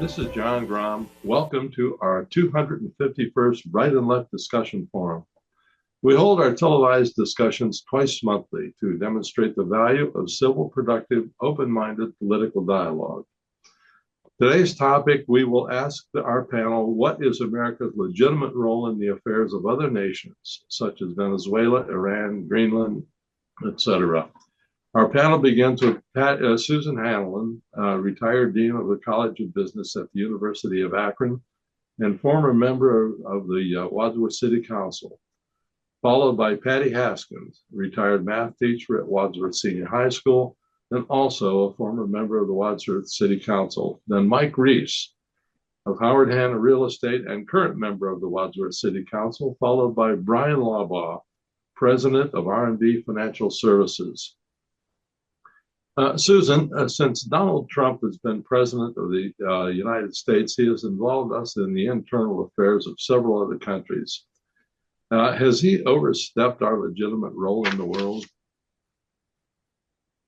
This is John Grom. Welcome to our 251st Right and Left Discussion Forum. We hold our televised discussions twice monthly to demonstrate the value of civil, productive, open-minded political dialogue. Today's topic, we will ask our panel, what is America's legitimate role in the affairs of other nations, such as Venezuela, Iran, Greenland, etc.? Our panel begins with Susan Hanlon, retired Dean of the College of Business at the University of Akron and former member of the Wadsworth City Council, followed by Patty Haskins, retired math teacher at Wadsworth Senior High School and also a former member of the Wadsworth City Council. Then Mike Reese of Howard Hanna Real Estate and current member of the Wadsworth City Council, followed by Bryan Laubaugh, president of R&B Financial Services. Susan, since Donald Trump has been president of the United States, he has involved us in the internal affairs of several other countries. Has he overstepped our legitimate role in the world?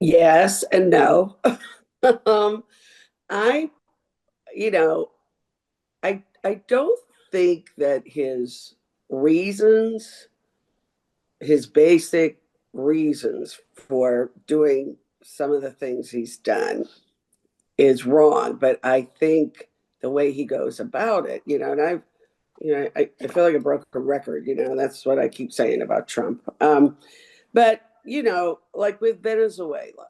Yes and no. I, you know, I don't think that his basic reasons for doing some of the things he's done is wrong, but I think the way he goes about it, and I feel like a broken record, that's what I keep saying about Trump. But, like with Venezuela.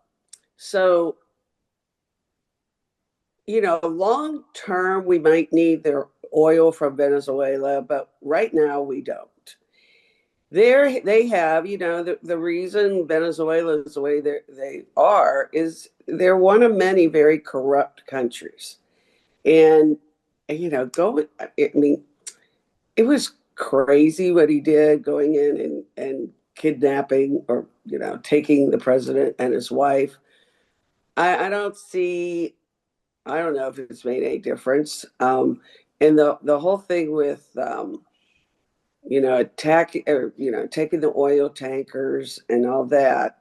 So, long term, we might need their oil from Venezuela, but right now we don't. They have, the reason Venezuela is the way they are is they're one of many very corrupt countries. And, it was crazy what he did going in and kidnapping or, taking the president and his wife. I don't know if it's made any difference. And the whole thing with, attacking or, taking the oil tankers and all that.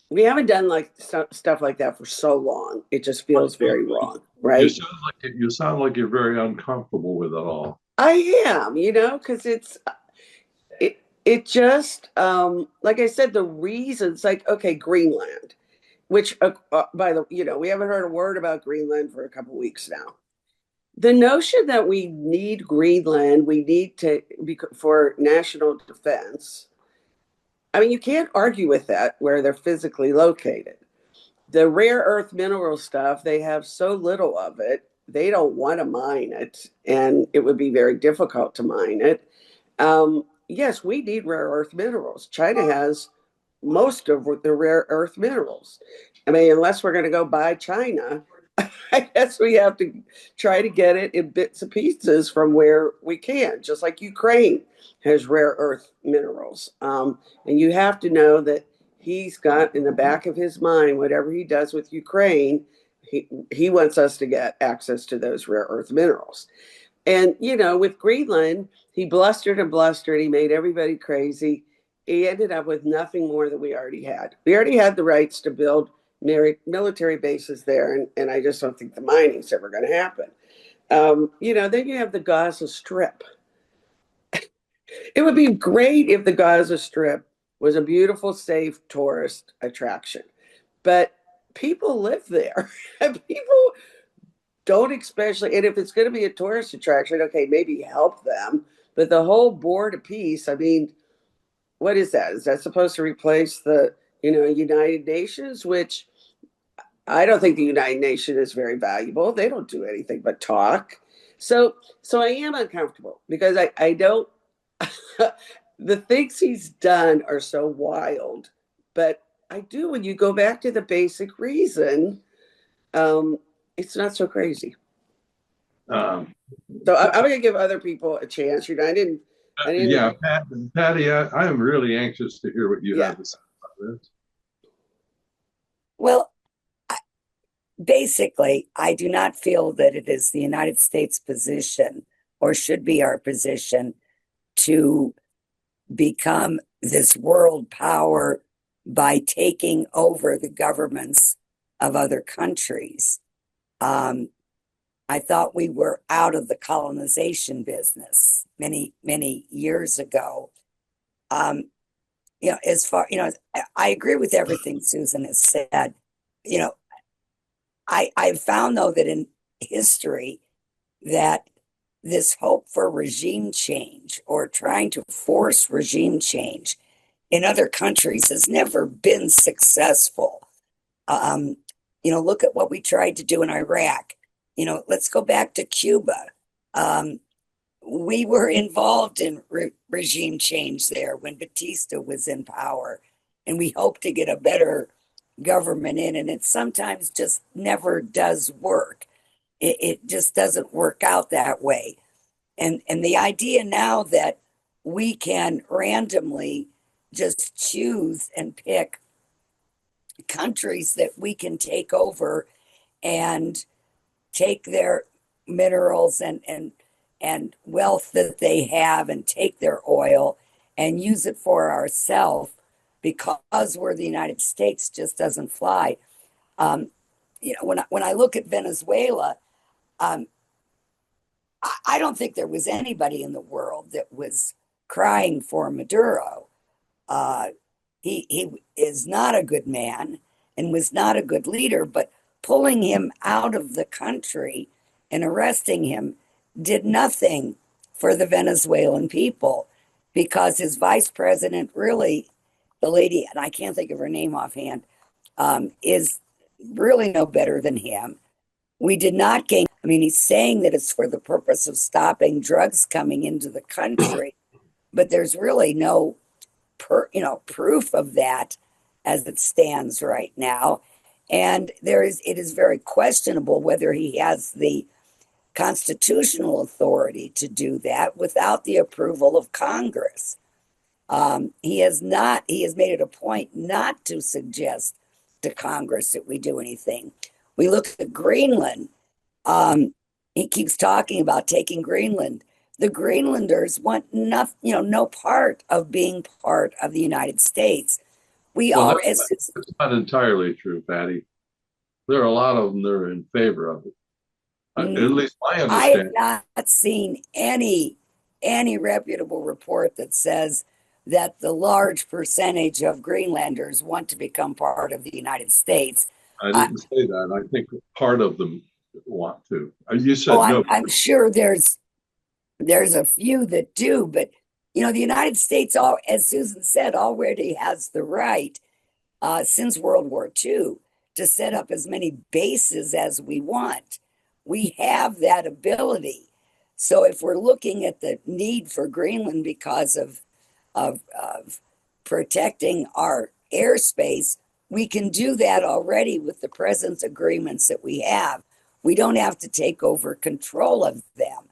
We haven't done like stuff like that for so long. It just feels very wrong, right? You sound like you're very uncomfortable with it all. I am, because it just like I said, the reasons, like, okay, Greenland, which by the we haven't heard a word about Greenland for a couple of weeks now. The notion that we need Greenland, we need to for national defense. I mean, you can't argue with that where they're physically located. The rare earth mineral stuff, they have so little of it, they don't want to mine it, and it would be very difficult to mine it. Yes, we need rare earth minerals. China has most of the rare earth minerals. I mean, unless we're going to go buy China, I guess we have to try to get it in bits and pieces from where we can, just like Ukraine has rare earth minerals. And you have to know that he's got in the back of his mind, whatever he does with Ukraine, he wants us to get access to those rare earth minerals. And, with Greenland, he blustered and blustered. He made everybody crazy. He ended up with nothing more than we already had. We already had the rights to build military bases there, and I just don't think the mining's ever going to happen. Then you have the Gaza Strip. It would be great if the Gaza Strip was a beautiful, safe tourist attraction, but people live there. And people don't, especially, and if it's going to be a tourist attraction, okay, maybe help them, but the whole board of peace, I mean, what is that? Is that supposed to replace the United Nations, which I don't think the United Nations is very valuable. They don't do anything but talk. So I am uncomfortable because I don't, the things he's done are so wild, but I do, when you go back to the basic reason, it's not so crazy. So I'm going to give other people a chance. I didn't. Yeah, Patty, I am really anxious to hear what you have to say about this. Well, basically, I do not feel that it is the United States' position or should be our position to become this world power by taking over the governments of other countries. I thought we were out of the colonization business many years ago. As far, I agree with everything Susan has said. I found though that in history that this hope for regime change or trying to force regime change in other countries has never been successful. Look at what we tried to do in Iraq. Let's go back to Cuba. We were involved in regime change there when Batista was in power, and we hope to get a better government in, and it sometimes just never does work. It just doesn't work out that way. And the idea now that we can randomly just choose and pick countries that we can take over and take their minerals and wealth that they have and take their oil and use it for ourselves because we're the United States just doesn't fly. When I look at Venezuela, I don't think there was anybody in the world that was crying for Maduro. He is not a good man and was not a good leader, but pulling him out of the country and arresting him did nothing for the Venezuelan people because his vice president, really, the lady, and I can't think of her name offhand, is really no better than him. We did not gain. I mean, he's saying that it's for the purpose of stopping drugs coming into the country, but there's really no proof of that as it stands right now. And it is very questionable whether he has the constitutional authority to do that without the approval of Congress. He has made it a point not to suggest to Congress that we do anything. We look at Greenland. He keeps talking about taking Greenland. The Greenlanders want no part of being part of the United States. That's not entirely true, Patty. There are a lot of them that are in favor of it. At least my understanding. I have not seen any reputable report that says that the large percentage of Greenlanders want to become part of the United States. I didn't say that. I think part of them want to. You said no. I'm sure there's a few that do, but the United States, as Susan said, already has the right since World War II to set up as many bases as we want. We have that ability. So if we're looking at the need for Greenland because of protecting our airspace, we can do that already with the present agreements that we have. We don't have to take over control of them.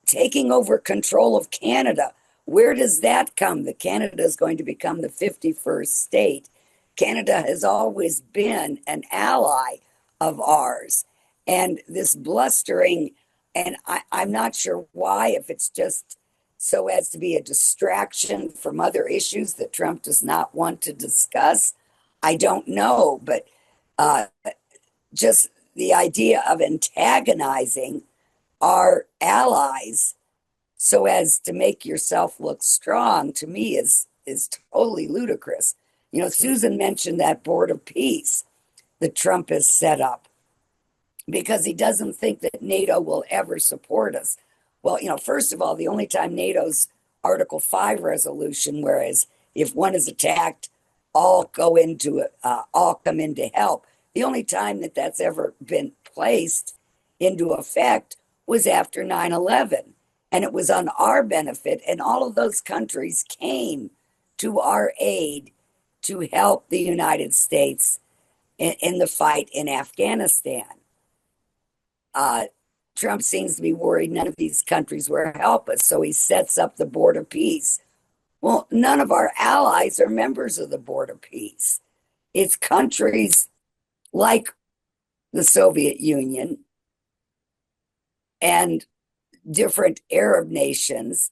Taking over control of Canada, where does that come? That Canada is going to become the 51st state. Canada has always been an ally of ours. And this blustering, and I'm not sure why, if it's just so as to be a distraction from other issues that Trump does not want to discuss, I don't know. But just the idea of antagonizing our allies so as to make yourself look strong, to me is totally ludicrous. Susan mentioned that board of peace that Trump has set up because he doesn't think that NATO will ever support us. Well, first of all, the only time NATO's Article 5 resolution, whereas if one is attacked, all come into help. The only time that that's ever been placed into effect was after 9/11, and it was on our benefit, and all of those countries came to our aid to help the United States in the fight in Afghanistan. Trump seems to be worried none of these countries will help us, so he sets up the Board of Peace. Well, none of our allies are members of the Board of Peace. It's countries like the Soviet Union and different Arab nations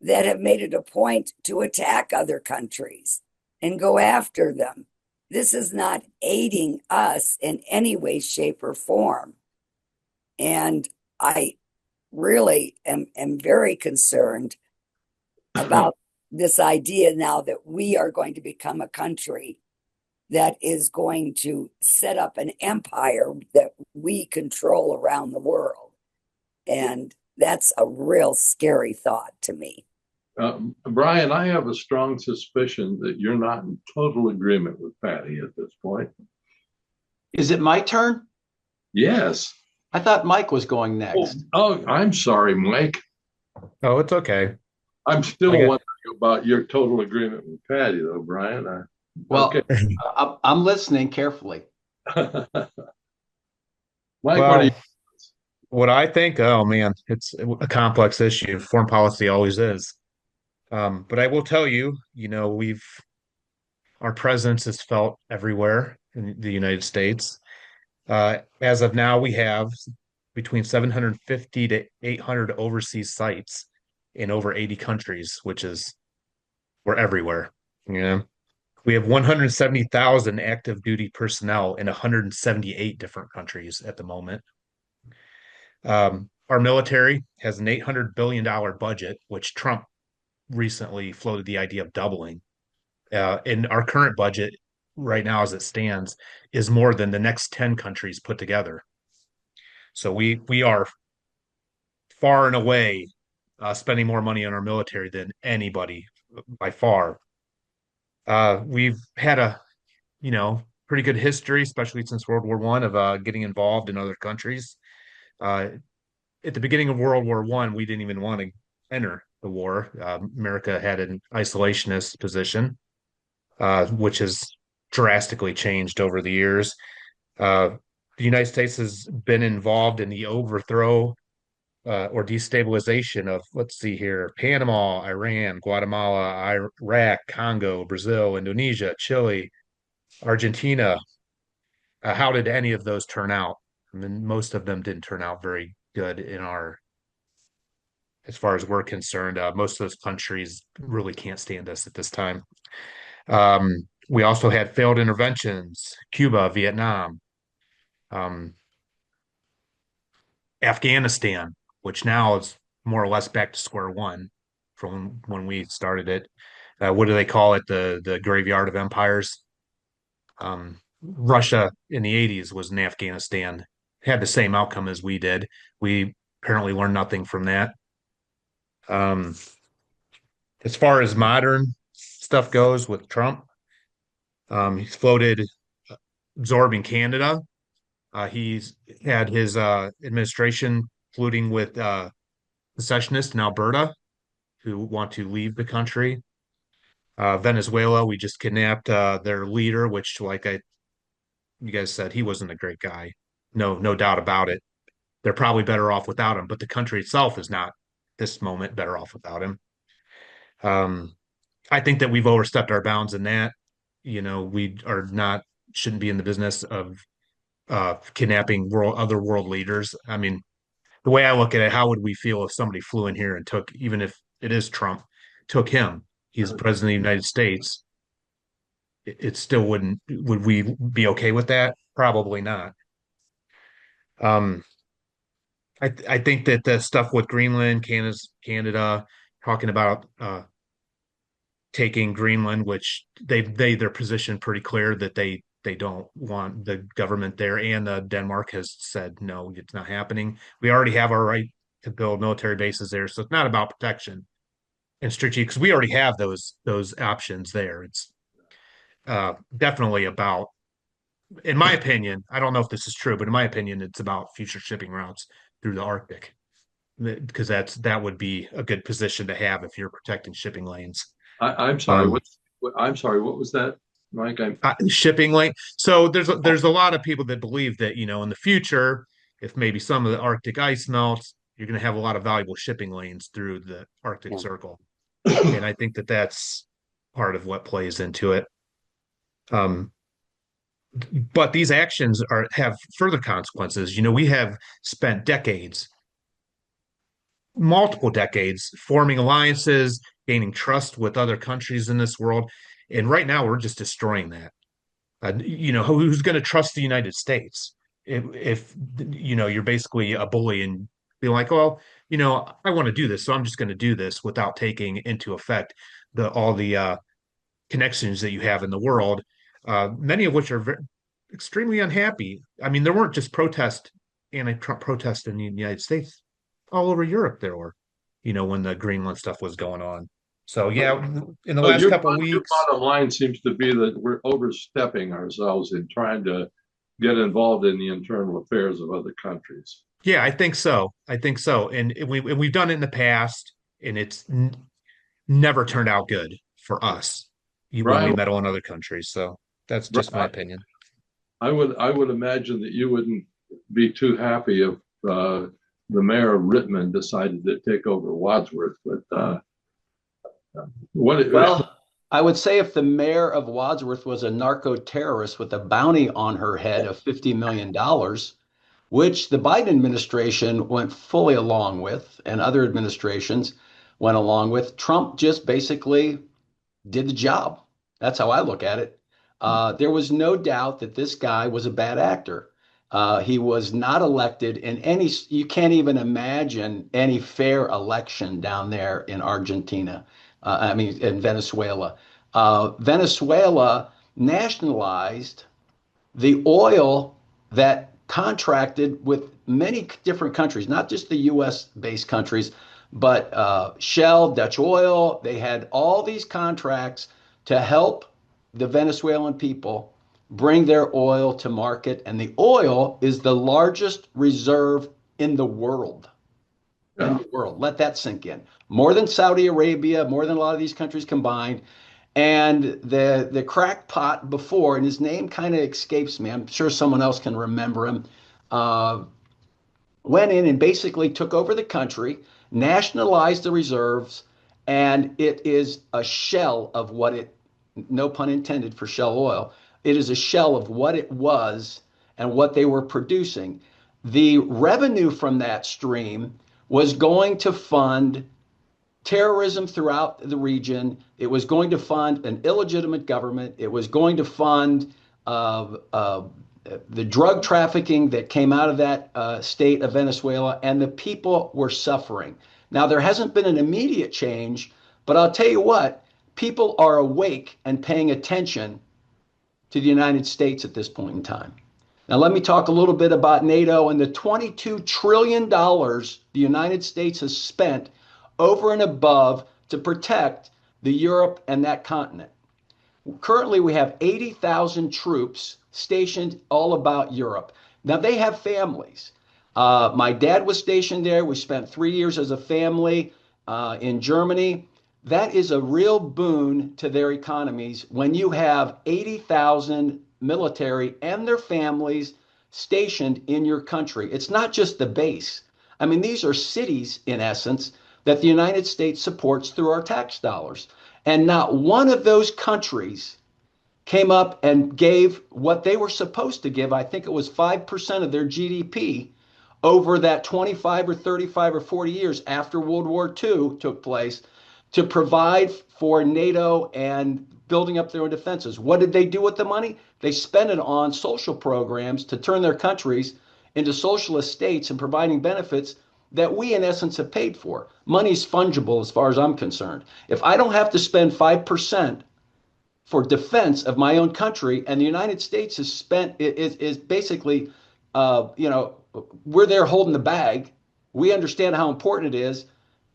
that have made it a point to attack other countries. and go after them. This is not aiding us in any way, shape, or form. And I really am very concerned about this idea now that we are going to become a country that is going to set up an empire that we control around the world. And that's a real scary thought to me. Bryan, I have a strong suspicion that you're not in total agreement with Patty at this point. Is it my turn? Yes. I thought Mike was going next. Oh, I'm sorry, Mike. Oh, it's okay. I'm still Okay. wondering about your total agreement with Patty, though, Bryan. Well, okay. I'm listening carefully. Mike, Well, what I think, oh man, it's a complex issue. Foreign policy always is. But I will tell you, our presence is felt everywhere in the United States. As of now, we have between 750 to 800 overseas sites in over 80 countries, which is we're everywhere. We have 170,000 active duty personnel in 178 different countries at the moment. Our military has an $800 billion budget, which Trump recently floated the idea of doubling. And our current budget right now, as it stands, is more than the next 10 countries put together. So we are far and away spending more money on our military than anybody by far. We've had a pretty good history, especially since World War I, of getting involved in other countries. At the beginning of World War I, we didn't even want to enter the war. America had an isolationist position, which has drastically changed over the years. The United States has been involved in the overthrow or destabilization of, let's see here, Panama, Iran, Guatemala, Iraq, Congo, Brazil, Indonesia, Chile, Argentina. How did any of those turn out? I mean, most of them didn't turn out very good as far as we're concerned. Most of those countries really can't stand us at this time. We also had failed interventions, Cuba, Vietnam, Afghanistan, which now is more or less back to square one from when we started it. What do they call it? The graveyard of empires. Russia in the 80s was in Afghanistan, had the same outcome as we did. We apparently learned nothing from that. As far as modern stuff goes with Trump, he's floated absorbing Canada. He's had his administration colluding with secessionists in Alberta who want to leave the country. Venezuela, we just kidnapped their leader, which, you guys said, he wasn't a great guy. No doubt about it. They're probably better off without him, but the country itself is not, this moment, better off without him. I think that we've overstepped our bounds in that. We shouldn't be in the business of kidnapping other world leaders. I mean, the way I look at it, how would we feel if somebody flew in here and took, even if it is Trump, took him? He's the president of the United States. It still wouldn't. Would we be okay with that? Probably not. I think that the stuff with Greenland, Canada, talking about taking Greenland, which their position pretty clear that they don't want the government there, and Denmark has said no, it's not happening. We already have our right to build military bases there, so it's not about protection and strategy because we already have those options there. It's definitely about, in my opinion, I don't know if this is true, but in my opinion, it's about future shipping routes through the Arctic, because that would be a good position to have if you're protecting shipping lanes. I'm sorry. I'm sorry. What was that, Mike? Shipping lane. So there's a lot of people that believe that in the future, if maybe some of the Arctic ice melts, you're going to have a lot of valuable shipping lanes through the Arctic Circle, and I think that that's part of what plays into it. But these actions have further consequences. We have spent decades, multiple decades, forming alliances, gaining trust with other countries in this world. And right now, we're just destroying that. Who's going to trust the United States if you're basically a bully and be like, well, I want to do this, so I'm just going to do this without taking into effect all the connections that you have in the world, many of which are extremely unhappy. I mean, there weren't just anti-Trump protests in the United States. All over Europe there were, when the Greenland stuff was going on. So yeah, in the So last couple of your weeks, bottom line seems to be that we're overstepping ourselves in trying to get involved in the internal affairs of other countries. yeah, I think so. I think so. And we've done it in the past, and it's never turned out good for us when we Bryan, meddle in other countries. So that's just my opinion. I would imagine that you wouldn't be too happy if the mayor of Rittman decided to take over Wadsworth, but Well, I would say if the mayor of Wadsworth was a narco-terrorist with a bounty on her head of $50 million, which the Biden administration went fully along with, and other administrations went along with, Trump just basically did the job. That's how I look at it. There was no doubt that this guy was a bad actor. He was not elected in any, you can't even imagine any fair election down there in Argentina. In Venezuela. Venezuela nationalized the oil that contracted with many different countries, not just the US based countries, but Shell, Dutch Oil. They had all these contracts to help the Venezuelan people bring their oil to market. And the oil is the largest reserve in the world. In the world. Let that sink in. More than Saudi Arabia, more than a lot of these countries combined. And the crackpot before, and his name kind of escapes me, I'm sure someone else can remember him, went in and basically took over the country, nationalized the reserves, and it is a shell of what it, no pun intended for Shell Oil, it is a shell of what it was and what they were producing. The revenue from that stream was going to fund terrorism throughout the region. It was going to fund an illegitimate government. It was going to fund the drug trafficking that came out of that state of Venezuela, and the people were suffering. Now, there hasn't been an immediate change, but I'll tell you what, people are awake and paying attention to the United States at this point in time. Now, let me talk a little bit about NATO and the $22 trillion the United States has spent over and above to protect the Europe and that continent. Currently, we have 80,000 troops stationed all about Europe. Now, they have families. My dad was stationed there. We spent 3 years as a family in Germany. That is a real boon to their economies when you have 80,000 military and their families stationed in your country. It's not just the base. I mean, these are cities, in essence, that the United States supports through our tax dollars. And not one of those countries came up and gave what they were supposed to give. I think it was 5% of their GDP over that 25 or 35 or 40 years after World War II took place to provide for NATO and building up their own defenses. What did they do with the money? They spent it on social programs to turn their countries into socialist states and providing benefits that we, in essence, have paid for. Money's fungible as far as I'm concerned. If I don't have to spend 5% for defense of my own country, and the United States has spent, is basically, we're there holding the bag. We understand how important it is,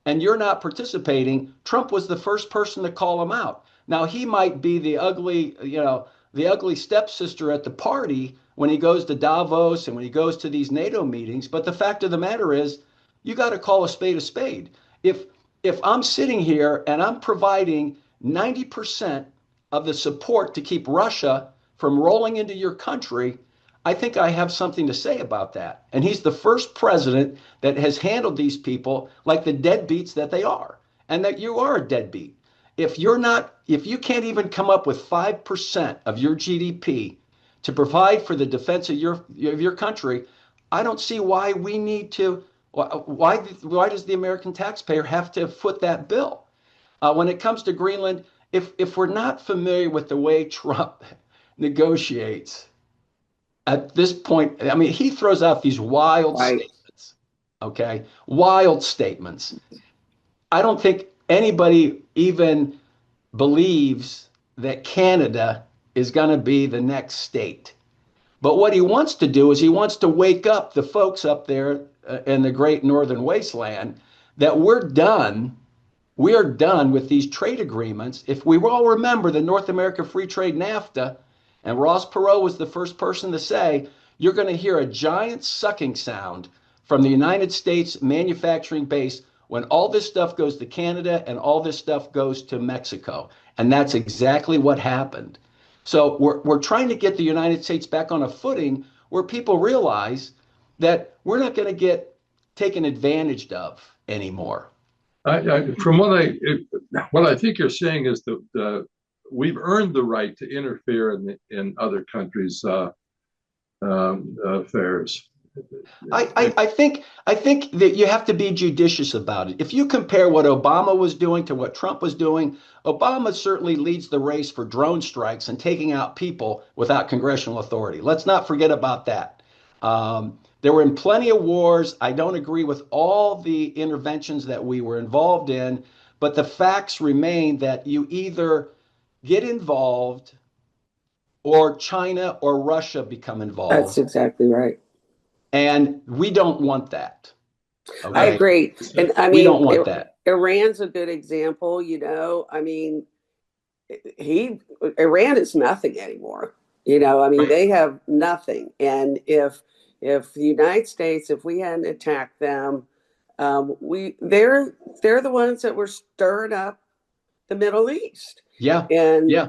and you're not participating. Trump was the first person to call him out. Now, he might be the ugly stepsister at the party when he goes to Davos and when he goes to these NATO meetings. But the fact of the matter is, you got to call a spade a spade. If I'm sitting here and I'm providing 90% of the support to keep Russia from rolling into your country, I think I have something to say about that. And he's the first president that has handled these people like the deadbeats that they are, and that you are a deadbeat. If you can't even come up with 5% of your GDP to provide for the defense of your country, I don't see why we need to. Why does the American taxpayer have to foot that bill? When it comes to Greenland, if we're not familiar with the way Trump negotiates at this point, I mean, he throws out these wild Right. statements, okay? Wild statements. I don't think anybody even believes that Canada is going to be the next state. But what he wants to do is he wants to wake up the folks up there in the great northern wasteland that we're done. We are done with these trade agreements. If we all remember the North America Free Trade NAFTA, and Ross Perot was the first person to say, you're going to hear a giant sucking sound from the United States manufacturing base when all this stuff goes to Canada and all this stuff goes to Mexico. And that's exactly what happened. So we're trying to get the United States back on a footing where people realize that we're not going to get taken advantage of anymore. From what I think you're saying is that we've earned the right to interfere in other countries' affairs. I think that you have to be judicious about it. If you compare what Obama was doing to what Trump was doing, Obama certainly leads the race for drone strikes and taking out people without congressional authority. Let's not forget about that. There were plenty of wars. I don't agree with all the interventions that we were involved in, but the facts remain that you either get involved or China or Russia become involved. That's exactly right. And we don't want that. Okay? I agree. And I mean, we don't want that. Iran's a good example, I mean, Iran is nothing anymore. I mean, they have nothing. And if the United States, if we hadn't attacked them, they're the ones that were stirring up the Middle East. Yeah. And yeah.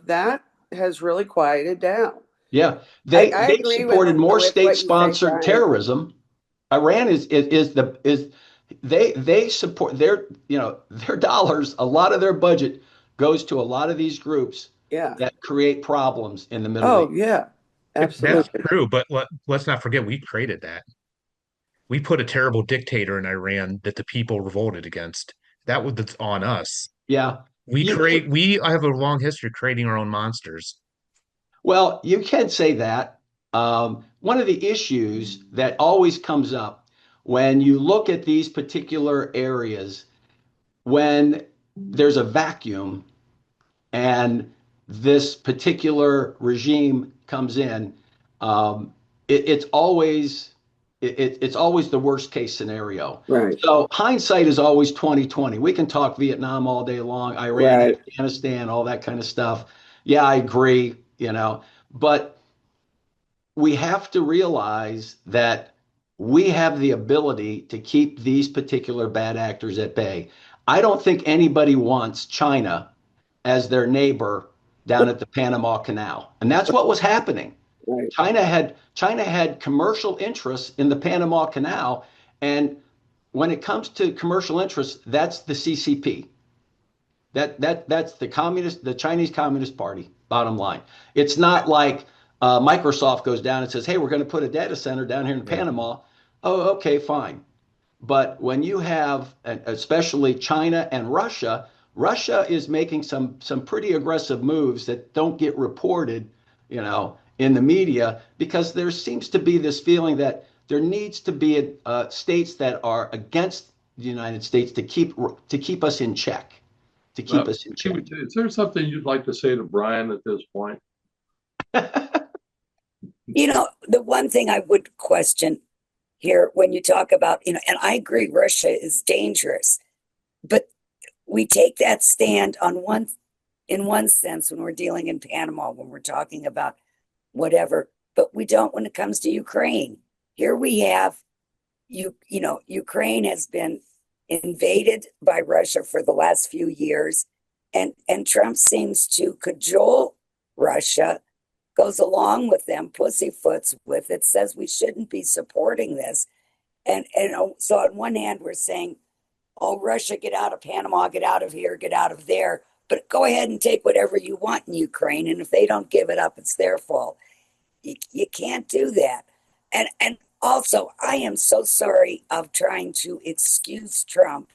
That has really quieted down. Yeah, I they agree supported with more what you state-sponsored say, terrorism. Iran they support their dollars. A lot of their budget goes to a lot of these groups that create problems in the Middle East. Oh yeah, absolutely. That's true, but let's not forget we created that. We put a terrible dictator in Iran that the people revolted against. That's on us. Yeah, We have a long history of creating our own monsters. Well, you can say that. One of the issues that always comes up when you look at these particular areas, when there's a vacuum and this particular regime comes in, it's always the worst case scenario. Right. So hindsight is always 2020. We can talk Vietnam all day long, Iran, Afghanistan, all that kind of stuff. Yeah, I agree. But we have to realize that we have the ability to keep these particular bad actors at bay. I don't think anybody wants China as their neighbor down at the Panama Canal. And that's what was happening. Right. China had commercial interests in the Panama Canal. And when it comes to commercial interests, that's the CCP. That's the Chinese Communist Party, bottom line. It's not like Microsoft goes down and says, hey, we're going to put a data center down here in Panama. Oh, okay, fine. But when you have, especially China and Russia is making some pretty aggressive moves that don't get reported, in the media, because there seems to be this feeling that there needs to be states that are against the United States to keep us in check. Is there something you'd like to say to Bryan at this point? The one thing I would question here when you talk about, and I agree, Russia is dangerous, but we take that stand in one sense when we're dealing in Panama, when we're talking about whatever, but we don't when it comes to Ukraine. Here we have, Ukraine has been invaded by Russia for the last few years, and Trump seems to cajole Russia, goes along with them, pussyfoots with it, says we shouldn't be supporting this. And so on one hand, we're saying, oh, Russia, get out of Panama, get out of here, get out of there, but go ahead and take whatever you want in Ukraine. And if they don't give it up, it's their fault. You can't do that. And also, I am so sorry of trying to excuse Trump,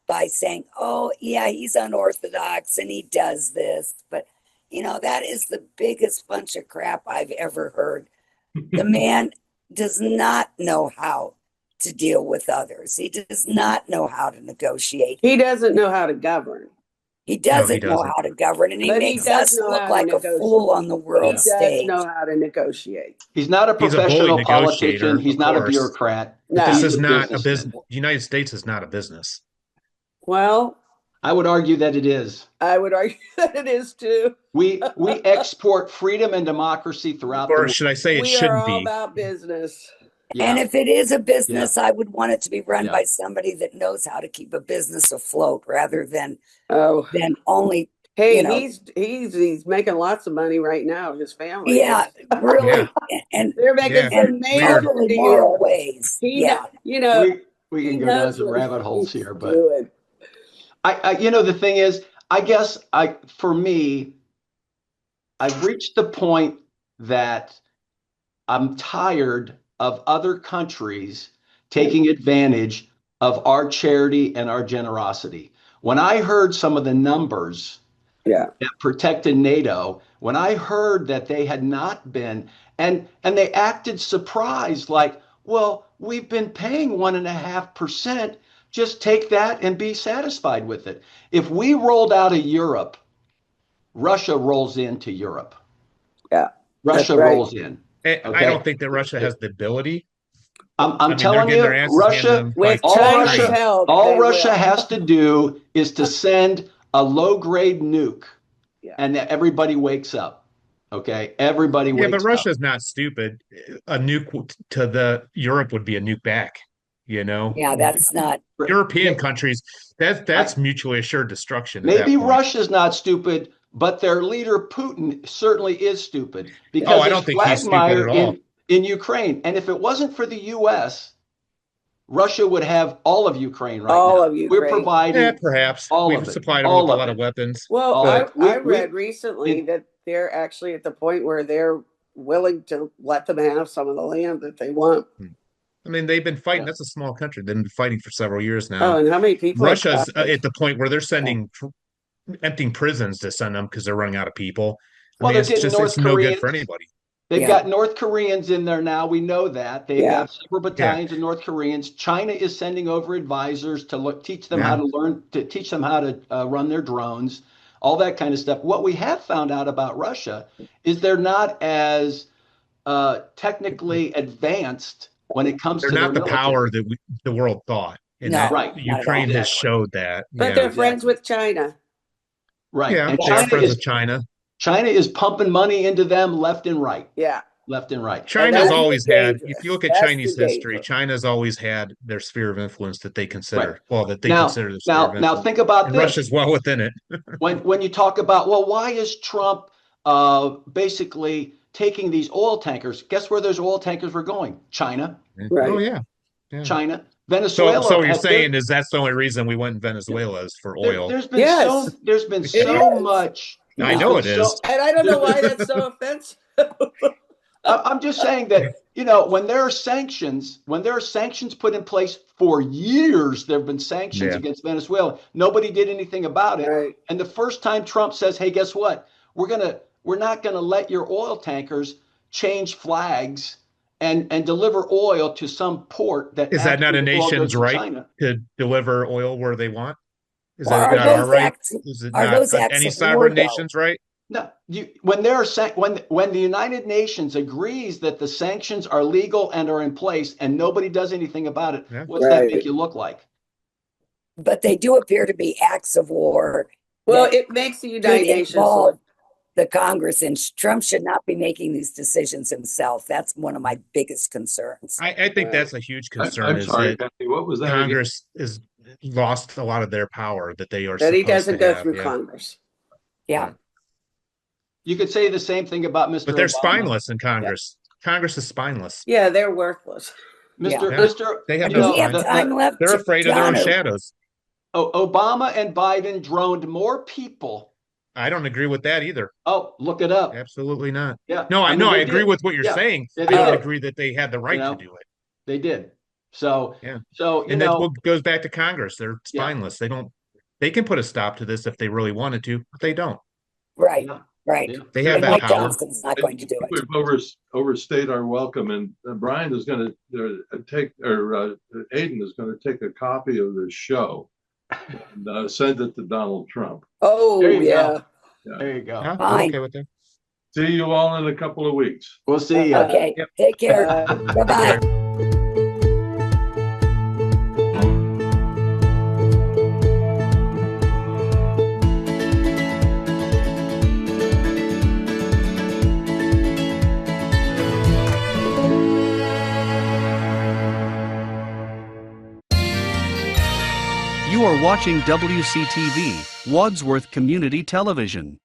by saying, oh, yeah, he's unorthodox and he does this. But, that is the biggest bunch of crap I've ever heard. The man does not know how to deal with others. He does not know how to negotiate. He doesn't know how to govern. He doesn't know doesn't. how to govern, and he But he makes does us know look how to like a negotiate. fool on the world He does stage. know how to negotiate. He's not a He's a bully professional negotiator, politician. He's of not a course. bureaucrat. No. This He's is a not a businessman. business. The United States is not a business. Well, I would argue that it is. I would argue that it is too. We export freedom and democracy throughout the Or world. should I say it We are shouldn't all be? about business. And Yeah. if it is a business, I would want it to be run Yeah. by somebody that knows how to keep a business afloat rather than Oh, only, hey, you know. he's making lots of money right now. His family. Yeah, is. really. And They're making Yeah. some in major totally moral deals. ways. He, Yeah. We he can go down knows some what rabbit holes he's here, but doing. the thing is, I guess for me, I've reached the point that I'm tired of other countries taking advantage of our charity and our generosity. When I heard some of the numbers that protected NATO, when I heard that they had not been, and they acted surprised, like, well, we've been paying 1.5%. Just take that and be satisfied with it. If we rolled out of Europe, Russia rolls into Europe. Yeah. Russia right. rolls in. I Okay. don't think that Russia has the ability. I'm they're telling getting you, their asses handed to Russia, them by With all China's Russia, help, all they Russia will. has to do is to send a low-grade nuke, and everybody wakes up. Okay, everybody wakes Yeah, but up. Russia's not stupid. A nuke to Europe would be a nuke back. Yeah, that's not. European countries. That's mutually assured destruction. At Maybe that point. Russia's not stupid, but their leader Putin certainly is stupid because I don't think he's stupid at all. in Ukraine. And if it wasn't for the U.S., Russia would have all of Ukraine right now. All of Ukraine. We're providing perhaps all we've of it. supplied them All with a of lot it. of weapons. Well, But I read recently that they're actually at the point where they're willing to let them have some of the land that they want. I mean, they've been fighting. That's a small country. They've been fighting for several years Oh, now. and how many people? Russia's at the point where they're sending emptying prisons to send them because they're running out of people. Well, they're getting North it's no good Koreans. for anybody. They've got North Koreans in there now. We know that. They've got several battalions of North Koreans. China is sending over advisors to teach them how to run their drones, all that kind of stuff. What we have found out about Russia is they're not as technically advanced when it comes to They're not the military. power that the world thought. And right. Ukraine has showed that. But they're friends with China. Right. Yeah, and they're friends with China. China is pumping money into them left and right. Yeah. Left and right. China's always had, if you look at That's Chinese history, China's always had their sphere of influence that they consider. Well, that they consider the sphere of influence. Now think about and this. Russia's well within it. when you talk about, well, why is Trump basically taking these oil tankers? Guess where those oil tankers were going? China. Right. Oh, yeah. China. Venezuela. So you're saying is that's the only reason we went in Venezuela is for oil? There's been so much. I know it is. And I don't know why that's so offensive. I'm just saying that, when there are sanctions put in place for years, there have been sanctions against Venezuela. Nobody did anything about it. Right. And the first time Trump says, hey, guess what? We're not going to let your oil tankers change flags and deliver oil to some port that is that not a nation's right China. to deliver oil where they want? Is Well, that not our right? Is it not any sovereign nation's right? No, when the United Nations agrees that the sanctions are legal and are in place and nobody does anything about it, what's that make you look like? But they do appear to be acts of war. Well, it makes the United Nations involve the Congress, and Trump should not be making these decisions himself. That's one of my biggest concerns. I think that's a huge concern. I'm sorry, Kathy, what was that? Congress is lost a lot of their power that they are. That he supposed doesn't to go have, through Congress. Yeah. You could say the same thing about Mr. But they're Obama. spineless in Congress. Congress is spineless. Yeah, they're worthless. They have no time left. They're afraid of their own shadows. Obama and Biden droned more people. I don't agree with that either. Oh, look it up. Absolutely not. Yeah. I agree with what you're saying. I don't agree that they had the right to do it. They did. So, Yeah. so you And that know, goes back to Congress. They're yeah, spineless. They can put a stop to this if they really wanted to, but they don't. Right, yeah, right. yeah. They have And that Mike power. Johnson's not I going to do think it. we've overstayed our welcome, and Brian is going to take, or Aiden is going to take a copy of the show and send it to Donald Trump. There Oh, you yeah. go. There you go. Yeah, I'm Fine. okay with that. See you all in a couple of weeks. We'll see you. Okay, Yep. take care. Bye. Bye-bye. You are watching WCTV, Wadsworth Community Television.